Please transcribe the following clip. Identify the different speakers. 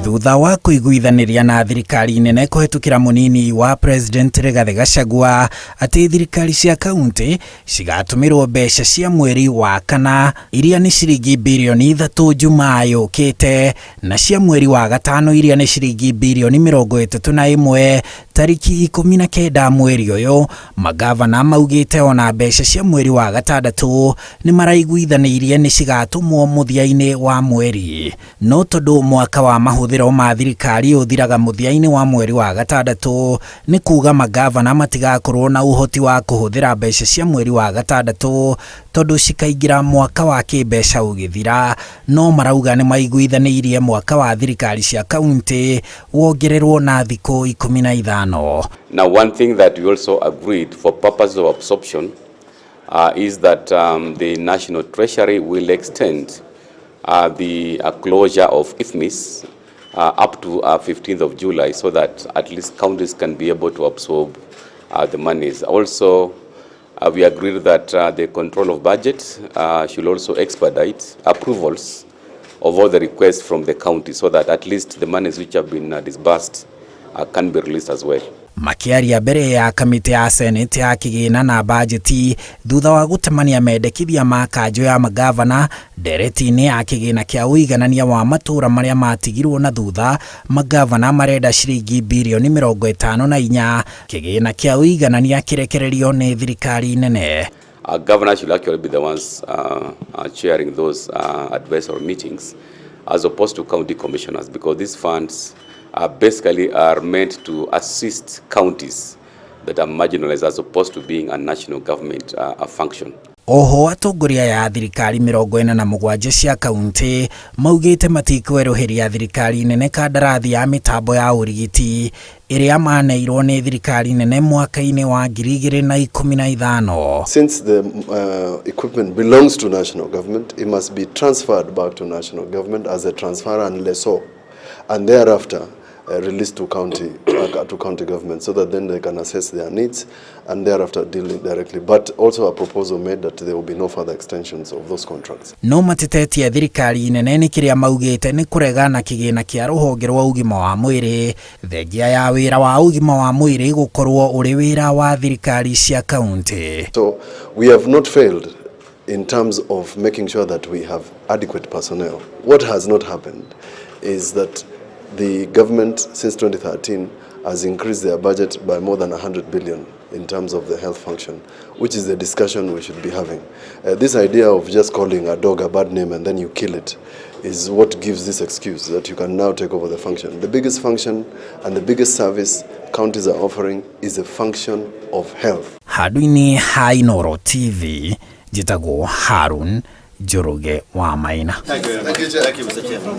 Speaker 1: Thutha wa kũiguithaniria na thirikari nene kũhetũkĩra mũnini wa President Rigathi Gachagua atĩ thirikari cia kaũntĩ cigatũmĩrwo mbeca cia mweri wa kana iria nĩ ciringi birioni 3 Jumaa yũkĩte na cia mweri wa gatano iria nĩ ciringi birioni 31 tariki 19 mweri ũyũ. Magavana maugĩte ona mbeca cia mweri wa gatandatũ nĩ maraiguithanĩirie nĩ cigatũmwo mũthia-inĩ wa mweri. No tondũ mwaka wa mahũthĩro ma thirikari ũthiraga mũthia-inĩ wa mweri wa gatandatũ, nĩ kuga magavana matigakorwo na ũhoti wa kũhũthĩra mbeca cia mweri wa gatandatũ tondũ cikaingĩra mwaka wa kĩmbeca ũgĩthira. No marauga nĩ maiguithanĩirie mwaka wa thirikari cia kaũntĩ wongererwo na thikũ 15.
Speaker 2: Now, one thing that we also agreed for purposes of absorption is that the National Treasury will extend the closure of IFMIS up to 15th of July so that at least counties can be able to absorb the monies. Also, we agreed that the control of budget should also expedite approvals of all the requests from the county so that at least the monies which have been disbursed can be released as well.
Speaker 1: Makiaria mbere ya kamĩtĩ ya Senate ya kĩgĩna na bajeti thutha wa gũtemania mendekithia ma kanjũ ya magavana ndereti-inĩ ya kĩgĩna kĩa ũiganania wa matũra marĩa matigirwo na thutha, magavana marenda ciringi birioni 54 kĩgĩna kĩa ũiganania kĩrekererio nĩ thirikari nene.
Speaker 2: Governors should actually be the ones chairing those advisory meetings as opposed to county commissioners, because these funds basically are meant to assist counties that are marginalized as opposed to being a national government function.
Speaker 1: Oho atongoria ya thirikari 47 cia kaũntĩ maugĩte matikweruhĩria thirikari nene kandarathi ya mĩtambo ya ũrigiti ĩrĩa maneirwo nĩ thirikari nene mwaka-inĩ wa 2015.
Speaker 3: Since the equipment belongs to national government, it must be transferred back to national government as a transfer and lessor, and thereafter released to county government so that then they can assess their needs and thereafter deal directly. But also a proposal made that there will be no further extensions of those contracts.
Speaker 1: No matitetie thirikari nene nĩ kĩrĩa maugĩte nĩ kũrega na kĩgĩna kĩa rũhonge rwa ũgima wa mwĩrĩ thengia ya wĩra wa ũgima wa mwĩrĩ gũkorwo ũrĩ wĩra wa thirikari cia kaũntĩ.
Speaker 3: So we have not failed in terms of making sure that we have adequate personnel. What has not happened is that the government since 2013 has increased their budget by more than 100 billion in terms of the health function, which is the discussion we should be having. This idea of just calling a dog a bad name and then you kill it is what gives this excuse that you can now take over the function. The biggest function and the biggest service counties are offering is a function of health.
Speaker 1: Hadwini Hainoro TV, jitago Harun Joroge wa Maina.
Speaker 4: Thank you, Mr. Chairman.